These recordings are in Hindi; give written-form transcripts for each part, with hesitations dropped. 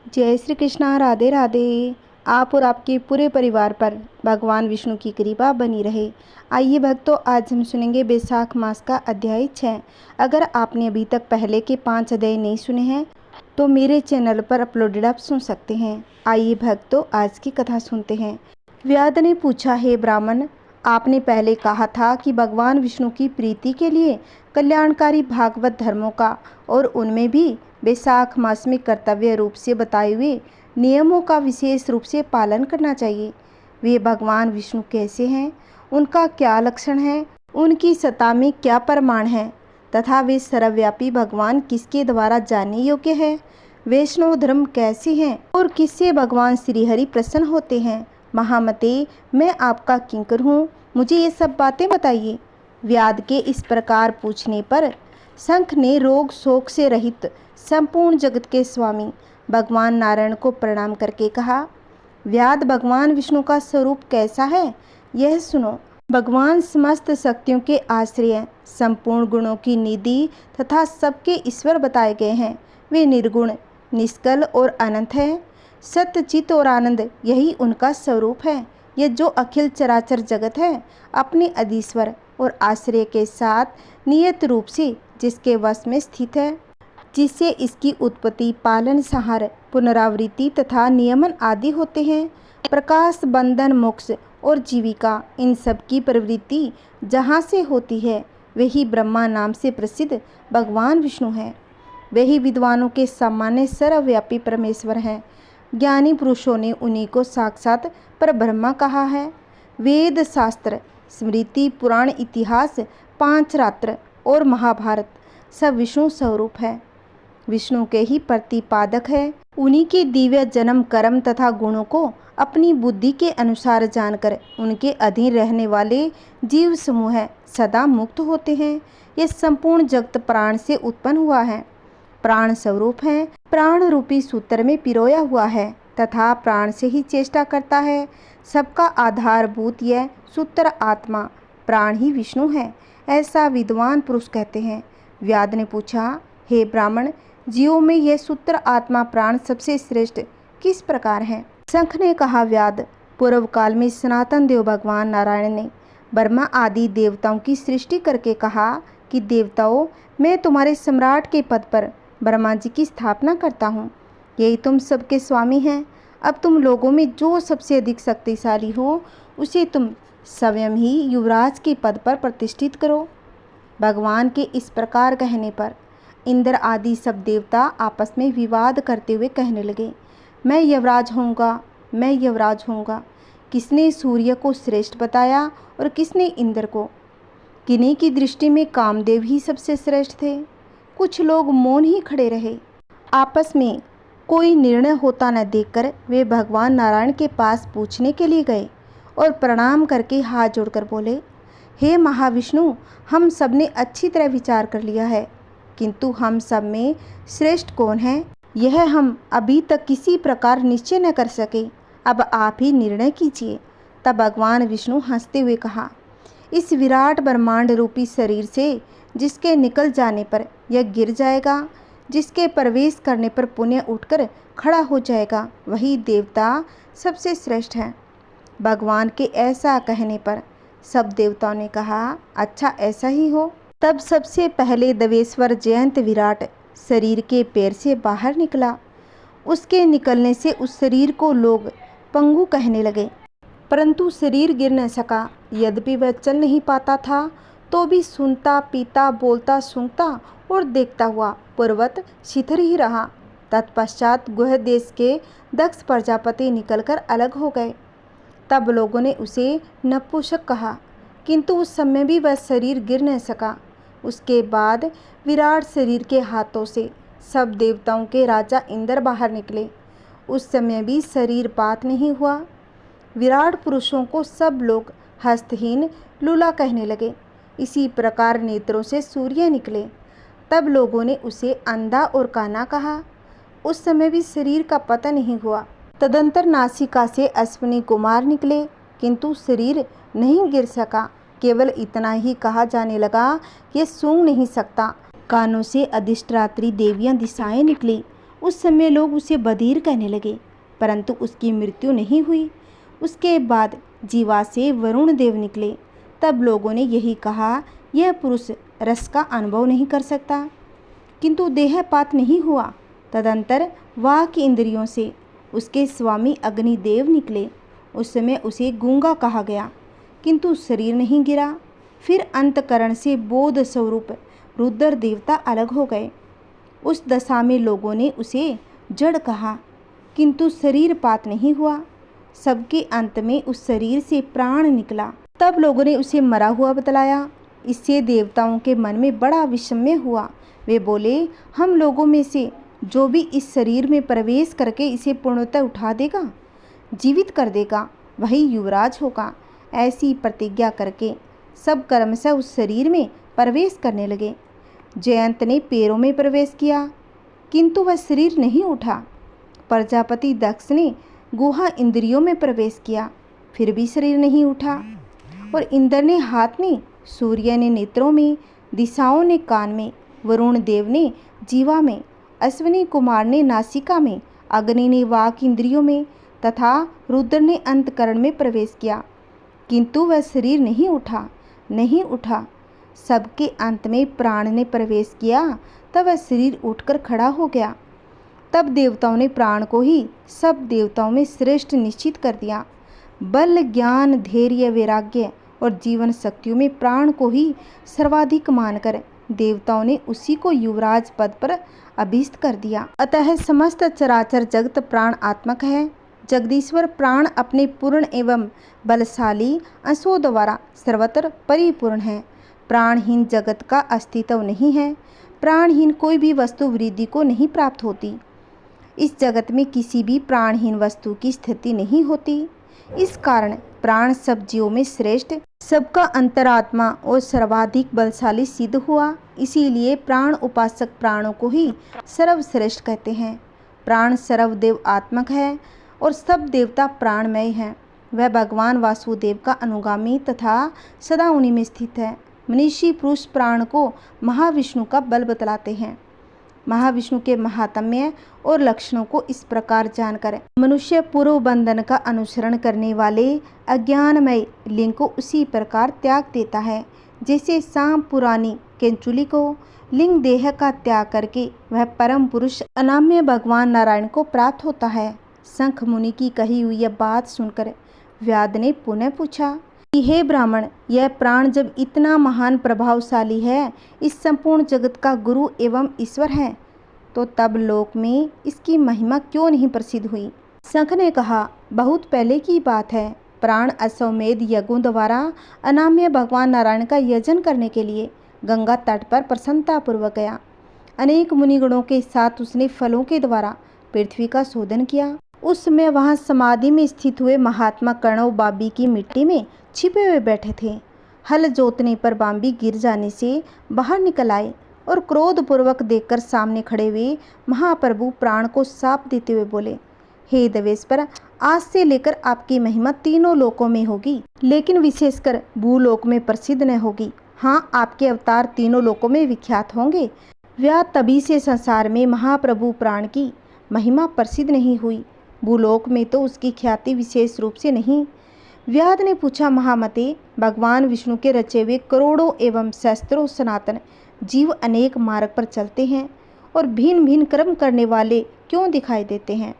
जय श्री कृष्णा। राधे राधे। आप और आपके पूरे परिवार पर भगवान विष्णु की कृपा बनी रहे। आइए भक्तों, आज हम सुनेंगे बैसाख मास का अध्याय 6। अगर आपने अभी तक पहले के 5 अध्याय नहीं सुने हैं तो मेरे चैनल पर अपलोडेड आप सुन सकते हैं। आइए भक्तों, आज की कथा सुनते हैं। व्याध ने पूछा, हे ब्राह्मण, आपने पहले कहा था कि भगवान विष्णु की प्रीति के लिए कल्याणकारी भागवत धर्मों का और उनमें भी बैसाख मास में कर्तव्य रूप से बताए हुए नियमों का विशेष रूप से पालन करना चाहिए। वे भगवान विष्णु कैसे हैं, उनका क्या लक्षण है, उनकी सत्ता में क्या प्रमाण है तथा वे सर्वव्यापी भगवान किसके द्वारा जानने योग्य है। वैष्णव धर्म कैसे हैं और किससे भगवान श्रीहरि प्रसन्न होते हैं। महामते, मैं आपका किंकर हूँ, मुझे ये सब बातें बताइए। व्याध के इस प्रकार पूछने पर शंख ने रोग शोक से रहित संपूर्ण जगत के स्वामी भगवान नारायण को प्रणाम करके कहा, व्याध, भगवान विष्णु का स्वरूप कैसा है यह सुनो। भगवान समस्त शक्तियों के आश्रय, संपूर्ण गुणों की निधि तथा सबके ईश्वर बताए गए हैं। वे निर्गुण, निष्कल और अनंत है। सत्य, चित और आनंद यही उनका स्वरूप है। यह जो अखिल चराचर जगत है अपने अधीश्वर और आश्रय के साथ नियत रूप से जिसके वश में स्थित है, जिससे इसकी उत्पत्ति, पालन, संहार, पुनरावृत्ति तथा नियमन आदि होते हैं। प्रकाश, बंधन, मोक्ष और जीविका, इन सब की प्रवृत्ति जहाँ से होती है वही ब्रह्मा नाम से प्रसिद्ध भगवान विष्णु है। वही विद्वानों के सामान्य सर्वव्यापी परमेश्वर हैं। ज्ञानी पुरुषों ने उन्हीं को साक्षात परब्रह्मा कहा है। वेद, शास्त्र, स्मृति, पुराण, इतिहास, 5 रात्र और महाभारत सब विष्णु स्वरूप है, विष्णु के ही प्रतिपादक है। उन्हीं के दिव्य जन्म, कर्म तथा गुणों को अपनी बुद्धि के अनुसार जानकर उनके अधीन रहने वाले जीव समूह सदा मुक्त होते हैं। यह संपूर्ण जगत प्राण से उत्पन्न हुआ है, प्राण स्वरूप है, प्राण रूपी सूत्र में पिरोया हुआ है तथा प्राण से ही चेष्टा करता है। सबका आधारभूत यह सूत्र आत्मा प्राण ही विष्णु है, ऐसा विद्वान पुरुष कहते हैं। व्याध ने पूछा, हे ब्राह्मण, जीवों में यह सूत्र आत्मा प्राण सबसे श्रेष्ठ किस प्रकार है। शंख ने कहा, व्याध, पूर्व काल में सनातन देव भगवान नारायण ने ब्रह्मा आदि देवताओं की सृष्टि करके कहा कि देवताओं, मैं तुम्हारे सम्राट के पद पर ब्रह्मा जी की स्थापना करता हूँ। यही तुम सबके स्वामी हैं। अब तुम लोगों में जो सबसे अधिक शक्तिशाली हो उसे तुम स्वयं ही युवराज के पद पर प्रतिष्ठित करो। भगवान के इस प्रकार कहने पर इंद्र आदि सब देवता आपस में विवाद करते हुए कहने लगे, मैं युवराज होऊंगा, मैं युवराज होऊंगा। किसने सूर्य को श्रेष्ठ बताया और किसने इंद्र को। किन्हीं की दृष्टि में कामदेव ही सबसे श्रेष्ठ थे। कुछ लोग मौन ही खड़े रहे। आपस में कोई निर्णय होता न देखकर वे भगवान नारायण के पास पूछने के लिए गए और प्रणाम करके हाथ जोड़कर बोले, हे महाविष्णु, हम सब ने अच्छी तरह विचार कर लिया है, किंतु हम सब में श्रेष्ठ कौन है यह हम अभी तक किसी प्रकार निश्चय न कर सके। अब आप ही निर्णय कीजिए। तब भगवान विष्णु हंसते हुए कहा, इस विराट ब्रह्मांड रूपी शरीर से जिसके निकल जाने पर यह गिर जाएगा, जिसके प्रवेश करने पर पुण्य उठकर खड़ा हो जाएगा, वही देवता सबसे श्रेष्ठ है। भगवान के ऐसा कहने पर सब देवताओं ने कहा, अच्छा ऐसा ही हो। तब सबसे पहले देवेश्वर जयंत विराट शरीर के पैर से बाहर निकला। उसके निकलने से उस शरीर को लोग पंगु कहने लगे, परंतु शरीर गिर न सका। यद्यपि वह चल नहीं पाता था तो भी सुनता, पीता, बोलता, सूंघता और देखता हुआ पूर्वत शिथिल ही रहा। तत्पश्चात गुह देश के दक्ष प्रजापति निकलकर अलग हो गए। तब लोगों ने उसे नपुंसक कहा, किंतु उस समय भी वह शरीर गिर न सका। उसके बाद विराट शरीर के हाथों से सब देवताओं के राजा इंद्र बाहर निकले। उस समय भी शरीर पात नहीं हुआ। विराट पुरुषों को सब लोग हस्तहीन, लूला कहने लगे। इसी प्रकार नेत्रों से सूर्य निकले। तब लोगों ने उसे अंधा और काना कहा। उस समय भी शरीर का पतन नहीं हुआ। तदंतर नासिका से अश्विनी कुमार निकले, किंतु शरीर नहीं गिर सका। केवल इतना ही कहा जाने लगा, ये सूंघ नहीं सकता। कानों से अधिष्ठात्री देवियां दिशाएं निकली उस समय लोग उसे बधिर कहने लगे, परंतु उसकी मृत्यु नहीं हुई। उसके बाद जीवा से वरुण देव निकले। तब लोगों ने यही कहा, यह पुरुष रस का अनुभव नहीं कर सकता, किंतु देहपात नहीं हुआ। तदंतर वाक इंद्रियों से उसके स्वामी अग्निदेव निकले। उस समय उसे गूंगा कहा गया, किंतु शरीर नहीं गिरा। फिर अंतकरण से बोध स्वरूप रुद्र देवता अलग हो गए। उस दशा में लोगों ने उसे जड़ कहा, किंतु शरीर पात नहीं हुआ। सबके अंत में उस शरीर से प्राण निकला। तब लोगों ने उसे मरा हुआ बतलाया। इससे देवताओं के मन में बड़ा विस्मय हुआ। वे बोले, हम लोगों में से जो भी इस शरीर में प्रवेश करके इसे पूर्णतः उठा देगा, जीवित कर देगा, वही युवराज होगा। ऐसी प्रतिज्ञा करके सब कर्मशः उस शरीर में प्रवेश करने लगे। जयंत ने पैरों में प्रवेश किया, किंतु वह शरीर नहीं उठा। प्रजापति दक्ष ने गुहा इंद्रियों में प्रवेश किया, फिर भी शरीर नहीं उठा। और इंद्र ने हाथ में, सूर्य ने नेत्रों में, दिशाओं ने कान में, वरुण देव ने जीवा में, अश्विनी कुमार ने नासिका में, अग्नि ने वाक इंद्रियों में तथा रुद्र ने अंतकरण में प्रवेश किया, किंतु वह शरीर नहीं उठा। सबके अंत में प्राण ने प्रवेश किया, तब वह शरीर उठकर खड़ा हो गया। तब देवताओं ने प्राण को ही सब देवताओं में श्रेष्ठ निश्चित कर दिया। बल, ज्ञान, धैर्य, वैराग्य और जीवन शक्तियों में प्राण को ही सर्वाधिक मानकर देवताओं ने उसी को युवराज पद पर अभीष्ट कर दिया। अतः समस्त चराचर जगत प्राण आत्मक है। जगदीश्वर प्राण अपने पूर्ण एवं बलशाली अंशों द्वारा सर्वत्र परिपूर्ण है। प्राणहीन जगत का अस्तित्व नहीं है। प्राणहीन कोई भी वस्तु वृद्धि को नहीं प्राप्त होती। इस जगत में किसी भी प्राणहीन वस्तु की स्थिति नहीं होती। इस कारण प्राण सब जीवों में श्रेष्ठ, सबका अंतरात्मा और सर्वाधिक बलशाली सिद्ध हुआ। इसीलिए प्राण उपासक प्राणों को ही सर्वश्रेष्ठ कहते हैं। प्राण सर्वदेव आत्मक है और सब देवता प्राणमय हैं। वह भगवान वासुदेव का अनुगामी तथा सदा उन्हीं में स्थित है। मनीषी पुरुष प्राण को महाविष्णु का बल बतलाते हैं। महाविष्णु के महात्म्य और लक्षणों को इस प्रकार जानकर मनुष्य पूर्व बंधन का अनुसरण करने वाले अज्ञानमय लिंग को उसी प्रकार त्याग देता है, जैसे सांप पुरानी केंचुली को लिंग देह का त्याग करके वह परम पुरुष अनाम्य भगवान नारायण को प्राप्त होता है। शंख मुनि की कही हुई यह बात सुनकर व्याध ने पुनः पूछा कि हे ब्राह्मण, यह प्राण जब इतना महान प्रभावशाली है, इस संपूर्ण जगत का गुरु एवं ईश्वर है, तो तब लोक में इसकी महिमा क्यों नहीं प्रसिद्ध हुई? शंख ने कहा, बहुत पहले की बात है। प्राण अश्वमेध यज्ञों द्वारा अनाम्य भगवान नारायण का यजन करने के लिए गंगा तट पर प्रसन्नतापूर्वक गया। अनेक मुनिगणों के साथ उसने फलों के द्वारा पृथ्वी का शोधन किया। उस समय वहाँ समाधि में स्थित हुए महात्मा कर्णव बांबी की मिट्टी में छिपे हुए बैठे थे। हल जोतने पर बांबी गिर जाने से बाहर निकल आए और क्रोधपूर्वक देखकर सामने खड़े हुए महाप्रभु प्राण को शाप देते हुए बोले, हे देवेश्वर, आज से लेकर आपकी महिमा तीनों लोकों में होगी, लेकिन विशेषकर भूलोक में प्रसिद्ध न होगी। हाँ, आपके अवतार तीनों लोकों में विख्यात होंगे। व्याध तभी से संसार में महाप्रभु प्राण की महिमा प्रसिद्ध नहीं हुई। भूलोक में तो उसकी ख्याति विशेष रूप से नहीं। व्याध ने पूछा, महामते, भगवान विष्णु के रचे हुए करोड़ों एवं सहस्त्रों सनातन जीव अनेक मार्ग पर चलते हैं और भिन्न भिन्न कर्म करने वाले क्यों दिखाई देते हैं?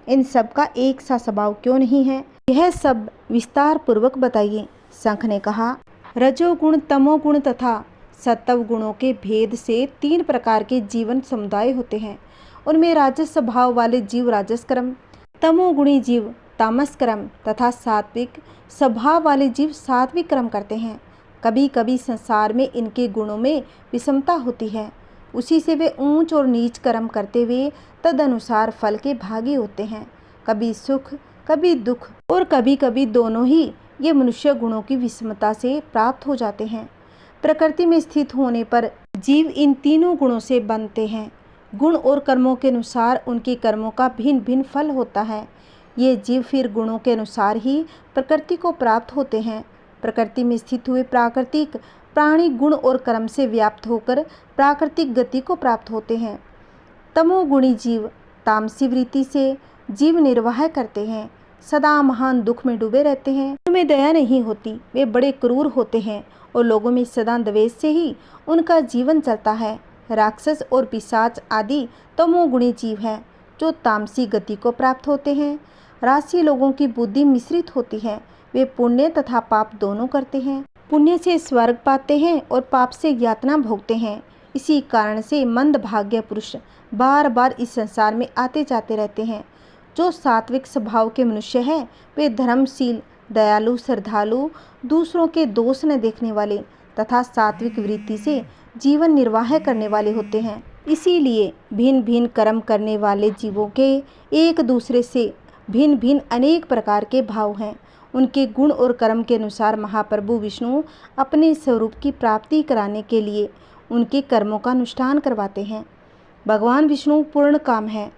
इन सब का एक सा स्वभाव क्यों नहीं है? यह सब विस्तार पूर्वक बताइए। शंख ने कहा, रजोगुण, तमोगुण तथा सत्व गुणों के भेद से 3 प्रकार के जीवन समुदाय होते हैं। उनमें राजस स्वभाव वाले जीव राजस कर्म, तमोगुणी जीव तामस कर्म तथा सात्विक स्वभाव वाले जीव सात्विक कर्म करते हैं। कभी कभी संसार में इनके गुणों में विषमता होती है, उसी से वे ऊंच और नीच कर्म करते हुए तदनुसार फल के भागी होते हैं। कभी सुख, कभी दुख और कभी कभी दोनों ही ये मनुष्य गुणों की विषमता से प्राप्त हो जाते हैं। प्रकृति में स्थित होने पर जीव इन तीनों गुणों से बनते हैं। गुण और कर्मों के अनुसार उनके कर्मों का भिन्न भिन्न फल होता है। ये जीव फिर गुणों के अनुसार ही प्रकृति को प्राप्त होते हैं। प्रकृति में स्थित हुए प्राकृतिक प्राणी गुण और कर्म से व्याप्त होकर प्राकृतिक गति को प्राप्त होते हैं। तमोगुणी जीव तामसी वृत्ति से जीव निर्वाह करते हैं, सदा महान दुख में डूबे रहते हैं, उनमें दया नहीं होती, वे बड़े क्रूर होते हैं और लोगों में सदा द्वेष से ही उनका जीवन चलता है। राक्षस और पिशाच आदि तमोगुणी जीव हैं जो तामसी गति को प्राप्त होते हैं। राशि लोगों की बुद्धि मिश्रित होती है, वे पुण्य तथा पाप दोनों करते हैं। पुण्य से स्वर्ग पाते हैं और पाप से यातना भोगते हैं। इसी कारण से मंदभाग्य पुरुष बार बार इस संसार में आते जाते रहते हैं। जो सात्विक स्वभाव के मनुष्य हैं वे धर्मशील, दयालु, श्रद्धालु, दूसरों के दोष न देखने वाले तथा सात्विक वृत्ति से जीवन निर्वाह करने वाले होते हैं। इसीलिए भिन्न भिन्न कर्म करने वाले जीवों के एक दूसरे से भिन्न भिन्न अनेक प्रकार के भाव हैं। उनके गुण और कर्म के अनुसार महाप्रभु विष्णु अपने स्वरूप की प्राप्ति कराने के लिए उनके कर्मों का अनुष्ठान करवाते हैं। भगवान विष्णु पूर्ण काम है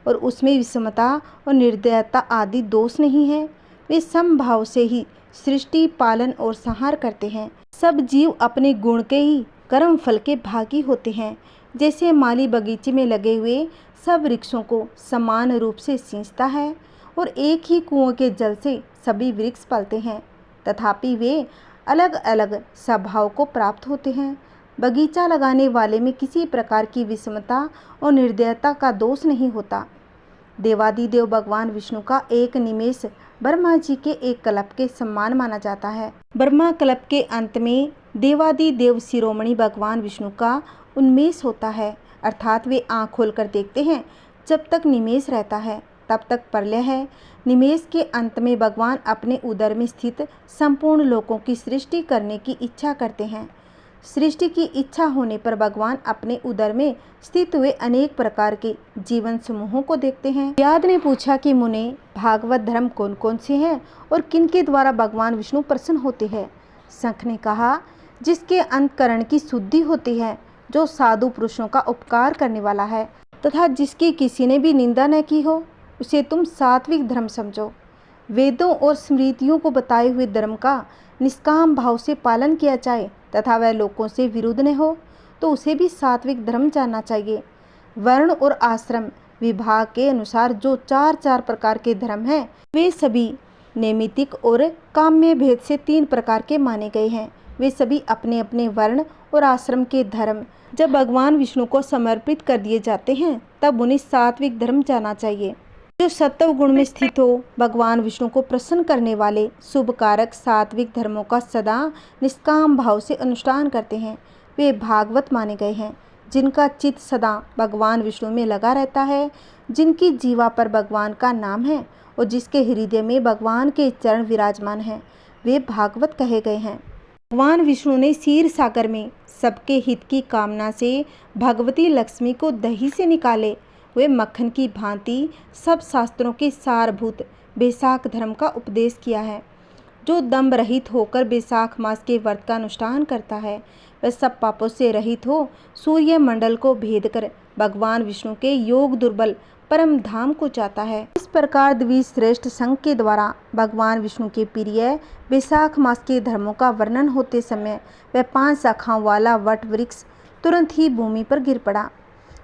और उसमें विषमता और निर्दयता आदि दोष नहीं है। वे समभाव से ही सृष्टि, पालन और संहार करते हैं। सब जीव अपने गुण के ही कर्म फल के भागी होते हैं। जैसे माली बगीचे में लगे हुए सब वृक्षों को समान रूप से सींचता है और एक ही कुओं के जल से सभी वृक्ष पलते हैं, तथापि वे अलग अलग स्वभाव को प्राप्त होते हैं। बगीचा लगाने वाले में किसी प्रकार की विषमता और निर्दयता का दोष नहीं होता। देवादिदेव भगवान विष्णु का एक निमेष ब्रह्मा जी के एक कल्प के समान माना जाता है। ब्रह्मा कल्प के अंत में देवादिदेव शिरोमणि भगवान विष्णु का उन्मेष होता है, अर्थात वे आँख खोलकर देखते हैं। जब तक निमेष रहता है तब तक प्रलय है। निमेष के अंत में भगवान अपने उदर में स्थित संपूर्ण लोकों की सृष्टि करने की इच्छा करते हैं। सृष्टि की इच्छा होने पर भगवान अपने उदर में स्थित हुए अनेक प्रकार के जीवन समूहों को देखते हैं। व्याध ने पूछा कि मुने, भागवत धर्म कौन कौन से हैं और किनके द्वारा भगवान विष्णु प्रसन्न होते हैं? शंख ने कहा, जिसके अंतकरण की शुद्धि होती है, जो साधु पुरुषों का उपकार करने वाला है तथा जिसकी किसी ने भी निंदा न की हो, उसे तुम सात्विक धर्म समझो। वेदों और स्मृतियों को बताए हुए धर्म का निष्काम भाव से पालन किया जाए तथा वह लोगों से विरुद्ध न हो, तो उसे भी सात्विक धर्म जानना चाहिए। वर्ण और आश्रम विभाग के अनुसार जो चार चार प्रकार के धर्म हैं, वे सभी नैमित्तिक और काम्य भेद से 3 प्रकार के माने गए हैं। वे सभी अपने अपने वर्ण और आश्रम के धर्म जब भगवान विष्णु को समर्पित कर दिए जाते हैं, तब उन्हें सात्विक धर्म जाना चाहिए। जो सत्व गुण में स्थित हो, भगवान विष्णु को प्रसन्न करने वाले शुभ कारक सात्विक धर्मों का सदा निष्काम भाव से अनुष्ठान करते हैं, वे भागवत माने गए हैं। जिनका चित्त सदा भगवान विष्णु में लगा रहता है, जिनकी जीवा पर भगवान का नाम है और जिसके हृदय में भगवान के चरण विराजमान हैं, वे भागवत कहे गए हैं। भगवान विष्णु ने क्षीर सागर में सबके हित की कामना से भगवती लक्ष्मी को दही से निकाले वे मक्खन की भांति सब शास्त्रों के सारभूत बैसाख धर्म का उपदेश किया है। जो दम्भ रहित होकर बैसाख मास के व्रत का अनुष्ठान करता है, वह सब पापों से रहित हो सूर्य मंडल को भेद कर भगवान विष्णु के योग दुर्बल परम धाम को जाता है। इस प्रकार द्विश्रेष्ठ संघ के द्वारा भगवान विष्णु के प्रिय बैसाख मास के धर्मों का वर्णन होते समय वह 5 शाखाओं वाला वट वृक्ष तुरंत ही भूमि पर गिर पड़ा।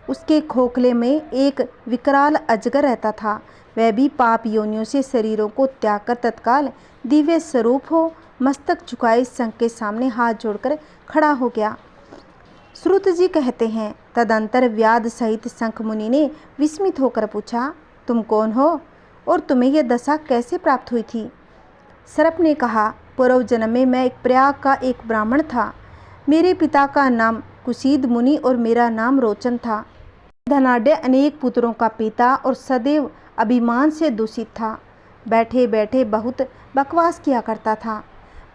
उसके खोखले में एक विकराल अजगर रहता था। वह भी पाप योनियों से शरीरों को त्याग कर तत्काल दिव्य स्वरूप हो मस्तक झुकाए संघ के सामने हाथ जोड़कर खड़ा हो गया। श्रुत जी कहते हैं, तदंतर व्याध सहित शंख मुनि ने विस्मित होकर पूछा, तुम कौन हो और तुम्हें यह दशा कैसे प्राप्त हुई थी? सर्प ने कहा, पूर्व जन्म में मैं एक प्रयाग का एक ब्राह्मण था। मेरे पिता का नाम कुशीद मुनि और मेरा नाम रोचन था। धनाढ़ अनेक पुत्रों का पिता और सदैव अभिमान से दूषित था। बैठे बैठे बहुत बकवास किया करता था।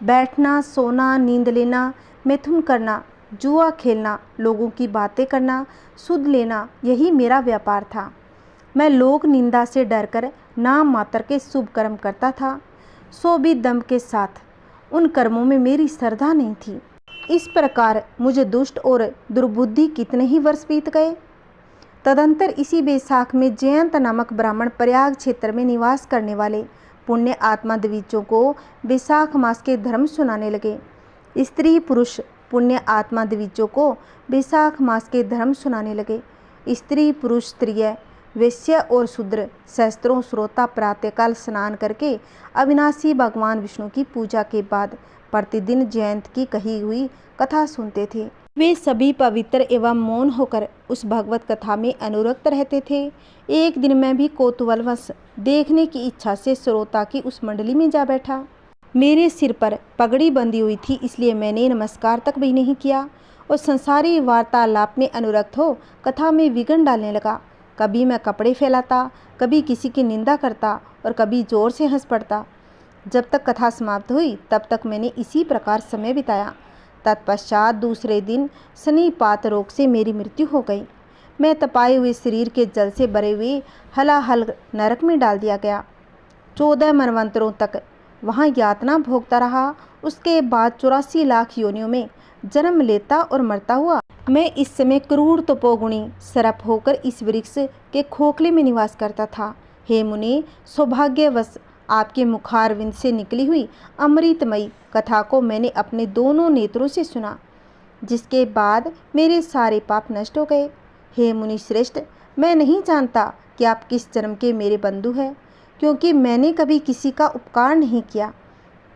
बैठना, सोना, नींद लेना, मैथुन करना, जुआ खेलना, लोगों की बातें करना, सुध लेना, यही मेरा व्यापार था। मैं लोक निंदा से डरकर नाम मात्र के शुभ कर्म करता था, सो भी दम्भ के साथ। उन कर्मों में मेरी श्रद्धा नहीं थी। इस प्रकार मुझे दुष्ट और दुर्बुद्धि कितने ही वर्ष बीत गए। तदंतर इसी बैसाख में जयंत नामक ब्राह्मण प्रयाग क्षेत्र में निवास करने वाले पुण्य आत्मा द्विजों को बैसाख मास के धर्म सुनाने लगे। स्त्री पुरुष पुण्य आत्मा द्विजों को बैसाख मास के धर्म सुनाने लगे। स्त्री पुरुष स्त्रीय वैश्य और शूद्र सहस्त्रों श्रोता प्रातःकाल स्नान करके अविनाशी भगवान विष्णु की पूजा के बाद प्रतिदिन जयंत की कही हुई कथा सुनते थे। वे सभी पवित्र एवं मौन होकर उस भगवत कथा में अनुरक्त रहते थे। एक दिन मैं भी कौतूहलवश देखने की इच्छा से श्रोता की उस मंडली में जा बैठा। मेरे सिर पर पगड़ी बंधी हुई थी, इसलिए मैंने नमस्कार तक भी नहीं किया और संसारी वार्तालाप में अनुरक्त हो कथा में विघ्न डालने लगा। कभी मैं कपड़े फैलाता, कभी किसी की निंदा करता और कभी जोर से हंस पड़ता। जब तक कथा समाप्त हुई तब तक मैंने इसी प्रकार समय बिताया। तत्पश्चात दूसरे दिन सन्निपात रोग से मेरी मृत्यु हो गई। मैं तपाए हुए शरीर के जल से भरे हुए हलाहल नरक में डाल दिया गया। 14 मनवंतरों तक वहाँ यातना भोगता रहा। उसके बाद 84 लाख योनियों में जन्म लेता और मरता हुआ मैं इस समय क्रूर तपोगुणी सरप होकर इस वृक्ष के खोखले में निवास करता था। हे मुनि, सौभाग्यवश आपके मुखारविंद से निकली हुई अमृतमयी कथा को मैंने अपने दोनों नेत्रों से सुना, जिसके बाद मेरे सारे पाप नष्ट हो गए। हे मुनि श्रेष्ठ, मैं नहीं जानता कि आप किस जन्म के मेरे बंधु हैं, क्योंकि मैंने कभी किसी का उपकार नहीं किया,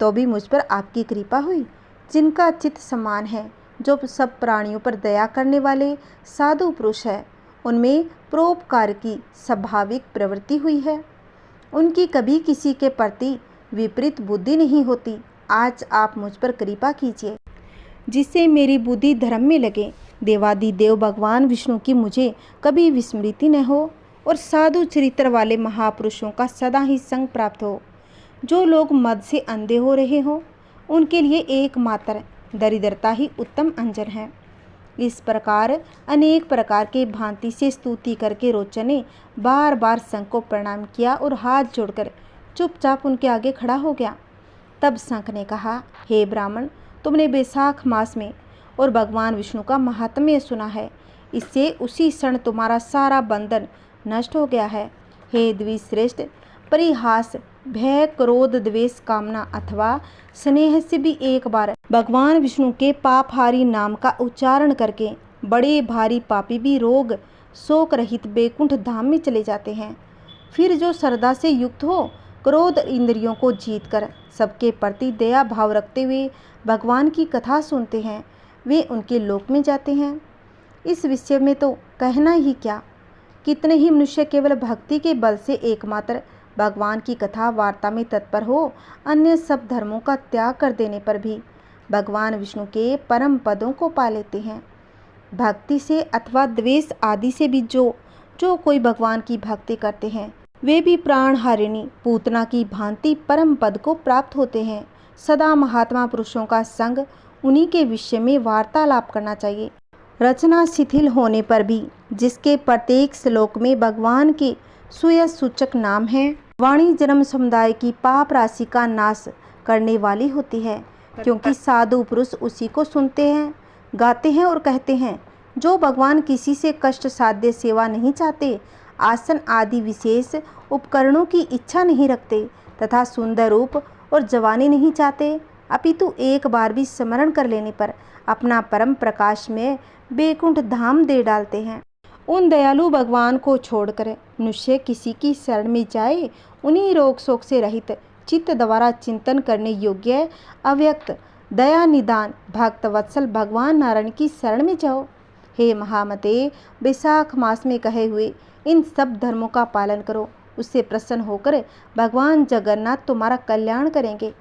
तो भी मुझ पर आपकी कृपा हुई। जिनका चित्त समान है, जो सब प्राणियों पर दया करने वाले साधु पुरुष है, उनमें परोपकार की स्वाभाविक प्रवृत्ति हुई है। उनकी कभी किसी के प्रति विपरीत बुद्धि नहीं होती। आज आप मुझ पर कृपा कीजिए, जिससे मेरी बुद्धि धर्म में लगे। देवादिदेव भगवान विष्णु की मुझे कभी विस्मृति न हो और साधु चरित्र वाले महापुरुषों का सदा ही संग प्राप्त हो। जो लोग मद से अंधे हो रहे हों, उनके लिए एकमात्र दरिद्रता ही उत्तम अंजन है। इस प्रकार अनेक प्रकार के भांति से स्तुति करके रोचन ने बार बार शंख को प्रणाम किया और हाथ जोड़कर चुपचाप उनके आगे खड़ा हो गया। तब शंख ने कहा, हे ब्राह्मण, तुमने बैसाख मास में और भगवान विष्णु का महात्म्य सुना है। इससे उसी क्षण तुम्हारा सारा बंधन नष्ट हो गया है। हे द्विश्रेष्ठ, परिहास, भय, क्रोध, द्वेष, कामना अथवा स्नेह से भी एक बार भगवान विष्णु के पापहारी नाम का उच्चारण करके बड़े भारी पापी भी रोग शोक रहित बैकुंठ धाम में चले जाते हैं। फिर जो श्रद्धा से युक्त हो, क्रोध इंद्रियों को जीतकर सबके प्रति दया भाव रखते हुए भगवान की कथा सुनते हैं, वे उनके लोक में जाते हैं। इस विषय में तो कहना ही क्या। कितने ही मनुष्य केवल भक्ति के बल से एकमात्र भगवान की कथा वार्ता में तत्पर हो, अन्य सब धर्मों का त्याग कर देने पर भी भगवान विष्णु के परम पदों को पा लेते हैं। भक्ति से अथवा द्वेष आदि से भी जो कोई भगवान की भक्ति करते हैं, वे भी प्राण हारिणी पूतना की भांति परम पद को प्राप्त होते हैं। सदा महात्मा पुरुषों का संग, उन्हीं के विषय में वार्तालाप करना चाहिए। रचना शिथिल होने पर भी जिसके प्रत्येक श्लोक में भगवान के सुयश सूचक नाम है, वाणी जन्म समुदाय की पाप राशि का नाश करने वाली होती है, क्योंकि साधु पुरुष उसी को सुनते हैं, गाते हैं और कहते हैं। जो भगवान किसी से कष्ट साध्य सेवा नहीं चाहते, आसन आदि विशेष उपकरणों की इच्छा नहीं रखते तथा सुंदर रूप और जवानी नहीं चाहते, अपितु एक बार भी स्मरण कर लेने पर अपना परम प्रकाश में बैकुंठ धाम दे डालते हैं, उन दयालु भगवान को छोड़कर मनुष्य किसी की शरण में जाए, उन्हीं रोग शोक से रहित चित्त द्वारा चिंतन करने योग्य अव्यक्त दया निदान भक्त वत्सल भगवान नारायण की शरण में जाओ। हे महामते, बैसाख मास में कहे हुए इन सब धर्मों का पालन करो, उससे प्रसन्न होकर भगवान जगन्नाथ तुम्हारा कल्याण करेंगे।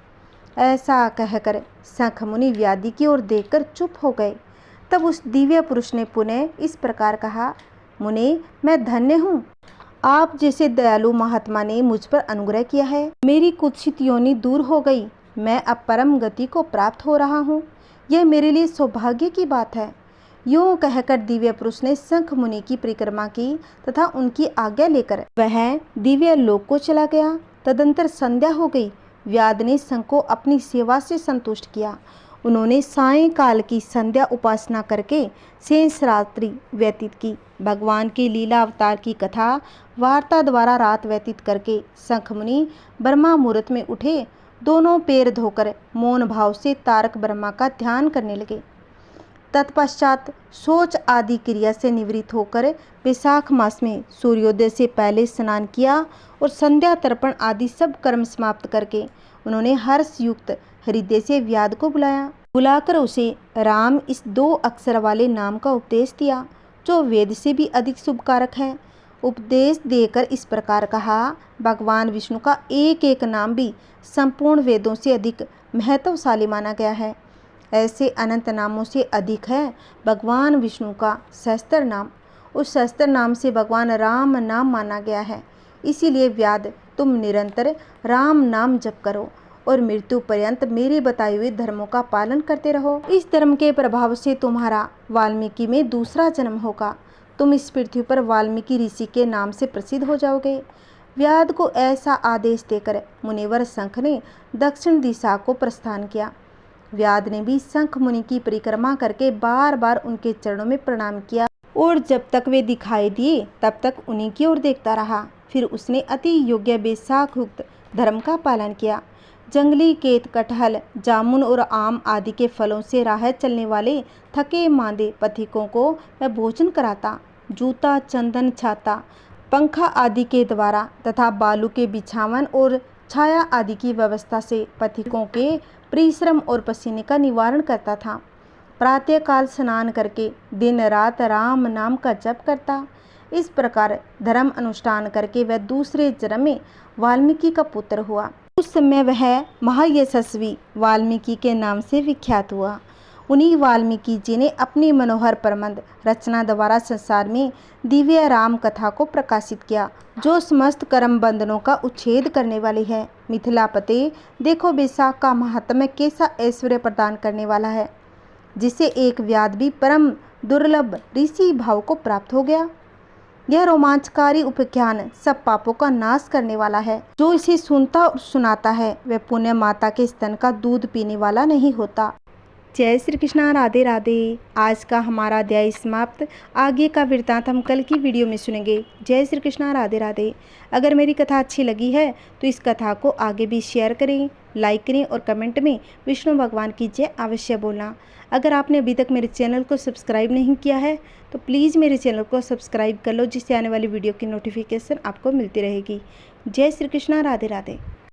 ऐसा कहकर शंख मुनि व्याधि की ओर देखकर चुप हो गए। तब उस दिव्य पुरुष ने पुनः इस प्रकार कहा, मुने, मैं धन्य हूँ, आप जैसे दयालु महात्मा ने मुझ पर अनुग्रह किया है। मेरी कुत्सित योनि दूर हो गई, मैं अब परम गति को प्राप्त हो रहा हूँ। यह मेरे लिए सौभाग्य की बात है। यूँ कहकर दिव्य पुरुष ने शंख मुनि की परिक्रमा की तथा उनकी आज्ञा लेकर वह दिव्य लोक को चला गया। तदंतर संध्या हो गई। व्याध ने शंख को अपनी सेवा से संतुष्ट किया। उन्होंने सायंकाल की संध्या उपासना करके शेष रात्रि व्यतीत की। भगवान के लीला अवतार की कथा वार्ता द्वारा रात व्यतीत करके शंख मुनि ब्रह्मा मुहूर्त में उठे, दोनों पैर धोकर मौन भाव से तारक ब्रह्मा का ध्यान करने लगे। तत्पश्चात शौच आदि क्रिया से निवृत्त होकर वैशाख मास में सूर्योदय से पहले स्नान किया और संध्या तर्पण आदि सब कर्म समाप्त करके उन्होंने हर्ष युक्त हृदय से व्याध को बुलाकर उसे राम इस 2 अक्षर वाले नाम का उपदेश दिया, जो वेद से भी अधिक शुभकारक है। उपदेश देकर इस प्रकार कहा, भगवान विष्णु का एक एक नाम भी संपूर्ण वेदों से अधिक महत्वशाली माना गया है। ऐसे अनंत नामों से अधिक है भगवान विष्णु का सहस्त्र नाम। उस सहस्त्र नाम से भगवान राम नाम माना गया है। इसीलिए व्याध, तुम निरंतर राम नाम जप करो और मृत्यु पर्यंत मेरे बताए हुए धर्मों का पालन करते रहो। इस धर्म के प्रभाव से तुम्हारा वाल्मीकि में दूसरा जन्म होगा। तुम इस पृथ्वी पर वाल्मीकि ऋषि के नाम से प्रसिद्ध हो जाओगे। व्याध को ऐसा आदेश देकर मुनिवर शंख ने दक्षिण दिशा को प्रस्थान किया। व्याध ने भी शंख मुनि की परिक्रमा करके बार बार उनके चरणों में प्रणाम किया और जब तक वे दिखाई दिए तब तक उन्हीं की ओर देखता रहा। फिर उसने अति योग्य वैशाख युक्त धर्म का पालन किया। जंगली केत, कटहल, जामुन और आम आदि के फलों से राह चलने वाले थके मांदे पथिकों को वह भोजन कराता। जूता, चंदन, छाता, पंखा आदि के द्वारा तथा बालू के बिछावन और छाया आदि की व्यवस्था से पथिकों के परिश्रम और पसीने का निवारण करता था। प्रातःकाल स्नान करके दिन रात राम नाम का जप करता। इस प्रकार धर्म अनुष्ठान करके वह दूसरे जन्म में वाल्मीकि का पुत्र हुआ। उस समय वह महायशस्वी वाल्मीकि के नाम से विख्यात हुआ। उन्हीं वाल्मीकि जी ने अपनी मनोहर प्रबंध रचना द्वारा संसार में दिव्य राम कथा को प्रकाशित किया, जो समस्त कर्म बंधनों का उच्छेद करने वाली है। मिथिलापते, देखो वैशाख का महात्म्य कैसा ऐश्वर्य प्रदान करने वाला है, जिसे एक व्याध भी परम दुर्लभ ऋषि भाव को प्राप्त हो गया। यह रोमांचकारी उपाख्यान सब पापों का नाश करने वाला है। जो इसे सुनता और सुनाता है वह पुण्य माता के स्तन का दूध पीने वाला नहीं होता। जय श्री कृष्णा, राधे राधे। आज का हमारा अध्याय समाप्त। आगे का वृत्तांत हम कल की वीडियो में सुनेंगे। जय श्री कृष्णा, राधे राधे। अगर मेरी कथा अच्छी लगी है तो इस कथा को आगे भी शेयर करें, लाइक करें और कमेंट में विष्णु भगवान की जय अवश्य बोलना। अगर आपने अभी तक मेरे चैनल को सब्सक्राइब नहीं किया है तो प्लीज़ मेरे चैनल को सब्सक्राइब कर लो, जिससे आने वाली वीडियो की नोटिफिकेशन आपको मिलती रहेगी। जय श्री कृष्णा, राधे राधे।